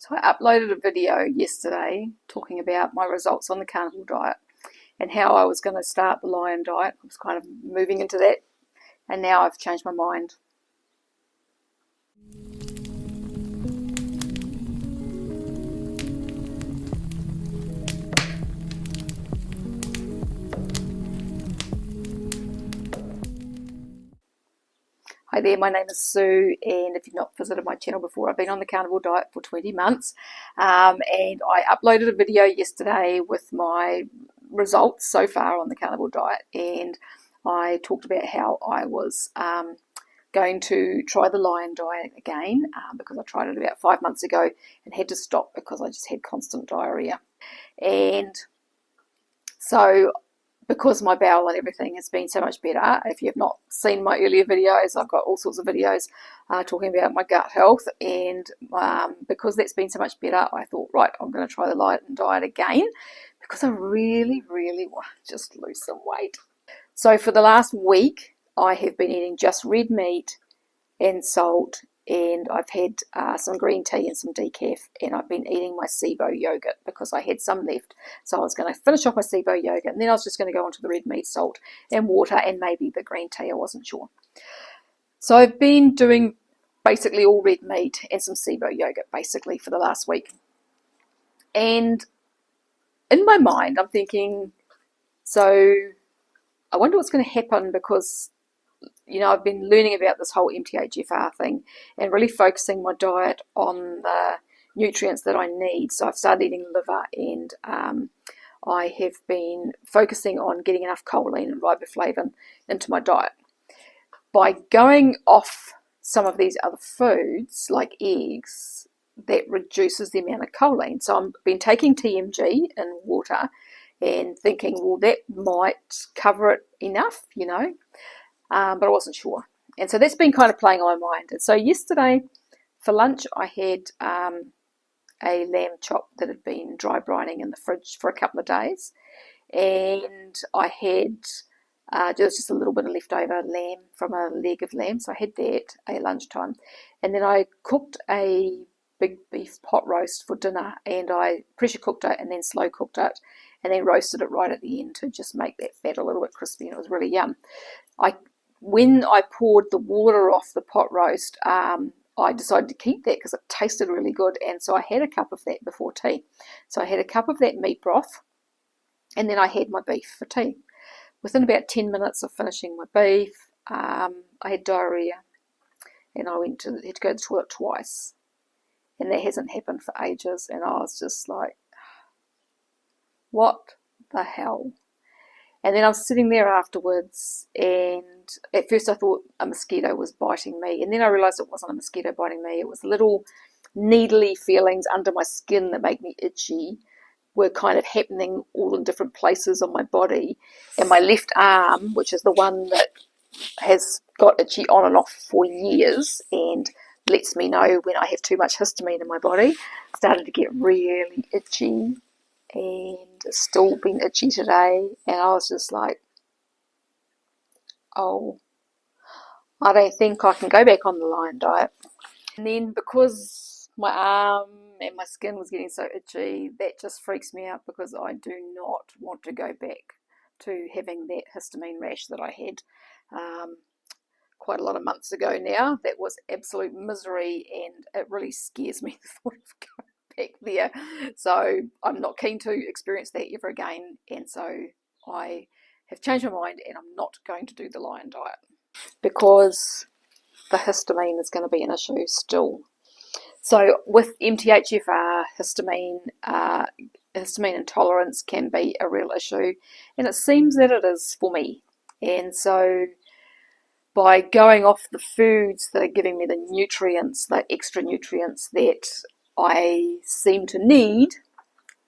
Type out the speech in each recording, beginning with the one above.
So I uploaded a video yesterday talking about my results on the carnivore diet and how I was going to start the lion diet. I was kind of moving into that, and now I've changed my mind. Hi there, my name is Sue, and if you've not visited my channel before, I've been on the carnivore diet for 20 months, and I uploaded a video yesterday with my results so far on the carnivore diet, and I talked about how I was going to try the lion diet again because I tried it about 5 months ago and had to stop because I just had constant diarrhea. And so because my bowel and everything has been so much better, if you have not seen my earlier videos, I've got all sorts of videos talking about my gut health, and because that's been so much better, I thought, right, I'm going to try the lion diet again because I really want to just lose some weight. So for the last week, I have been eating just red meat and salt, and I've had some green tea and some decaf, and I've been eating my SIBO yogurt because I had some left. So I was going to finish off my SIBO yogurt, and then I was just going to go on to the red meat, salt and water, and maybe the green tea, I wasn't sure. So I've been doing basically all red meat and some SIBO yogurt basically for the last week. And in my mind, I'm thinking, so I wonder what's going to happen because I've been learning about this whole MTHFR thing and really focusing my diet on the nutrients that I need. So I've started eating liver, and I have been focusing on getting enough choline and riboflavin into my diet. By going off some of these other foods like eggs, that reduces the amount of choline. So I've been taking TMG in water and thinking, well, that might cover it enough, but I wasn't sure. And so that's been kind of playing on my mind. And so yesterday for lunch, I had a lamb chop that had been dry brining in the fridge for a couple of days. And I had just a little bit of leftover lamb from a leg of lamb. So I had that at lunchtime. And then I cooked a big beef pot roast for dinner, and I pressure cooked it and then slow cooked it and then roasted it right at the end to just make that fat a little bit crispy, and it was really yum. When I poured the water off the pot roast, I decided to keep that because it tasted really good, and so I had a cup of that before tea. So I had a cup of that meat broth, and then I had my beef for tea. Within about 10 minutes of finishing my beef, I had diarrhea, and I had to go to the toilet twice, and that hasn't happened for ages, and I was just like, what the hell? And then I was sitting there afterwards, and at first I thought a mosquito was biting me, and then I realised it wasn't a mosquito biting me. It was little needly feelings under my skin that make me itchy were kind of happening all in different places on my body. And my left arm, which is the one that has got itchy on and off for years and lets me know when I have too much histamine in my body, started to get really itchy, and it's still been itchy today. And I was just like, oh, I don't think I can go back on the lion diet. And then because my arm and my skin was getting so itchy, that just freaks me out because I do not want to go back to having that histamine rash that I had quite a lot of months ago now. That was absolute misery, and it really scares me, the thought of going back there. So I'm not keen to experience that ever again, and so I have changed my mind, and I'm not going to do the lion diet because the histamine is going to be an issue still. So with MTHFR, histamine intolerance can be a real issue, and it seems that it is for me. And so by going off the foods that are giving me the nutrients, the extra nutrients that I seem to need,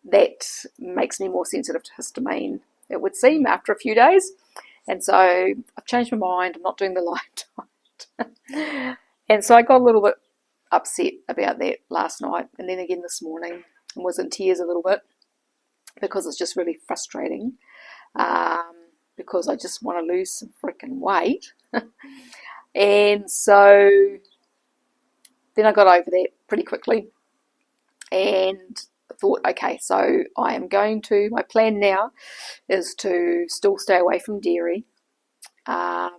that makes me more sensitive to histamine, it would seem, after a few days. And so I've changed my mind. I'm not doing the lion diet. And so I got a little bit upset about that last night, and then again this morning, and was in tears a little bit because it's just really frustrating, because I just want to lose some freaking weight. And so then I got over that pretty quickly, and thought, okay, so my plan now is to still stay away from dairy, um,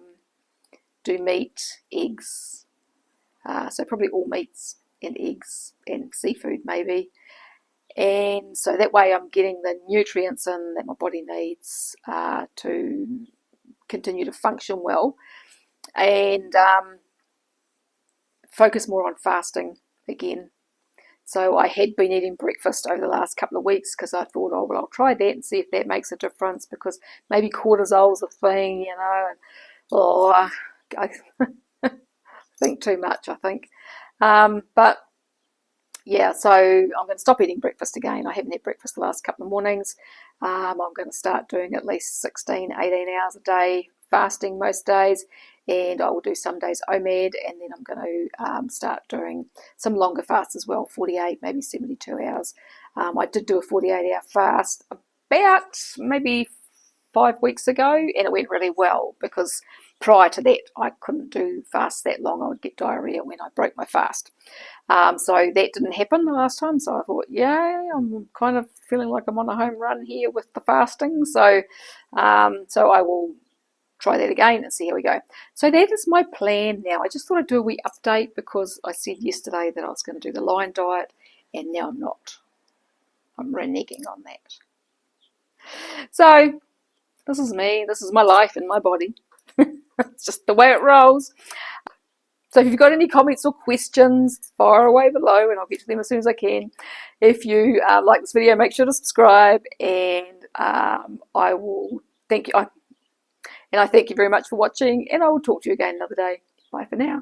do meat, eggs, so probably all meats and eggs and seafood maybe. And so that way I'm getting the nutrients in that my body needs to continue to function well, and focus more on fasting again. So I had been eating breakfast over the last couple of weeks because I thought, oh, well, I'll try that and see if that makes a difference, because maybe cortisol's a thing, and oh, I think too much, I think. But yeah, so I'm going to stop eating breakfast again. I haven't had breakfast the last couple of mornings. I'm going to start doing at least 16, 18 hours a day, fasting most days, and I will do some days OMAD, and then I'm going to start doing some longer fasts as well, 48, maybe 72 hours. I did do a 48-hour fast about maybe 5 weeks ago, and it went really well, because prior to that I couldn't do fasts that long. I would get diarrhea when I broke my fast. So that didn't happen the last time. So I thought, yeah, I'm kind of feeling like I'm on a home run here with the fasting. So I will try that again and see how we go. So that is my plan now. I just thought I'd do a wee update, because I said yesterday that I was going to do the Lion diet, and now I'm not. I'm reneging on that. So this is me. This is my life and my body. It's just the way it rolls. So if you've got any comments or questions, fire away below and I'll get to them as soon as I can. If you like this video, make sure to subscribe, and I will thank you. And I thank you very much for watching, and I will talk to you again another day. Bye for now.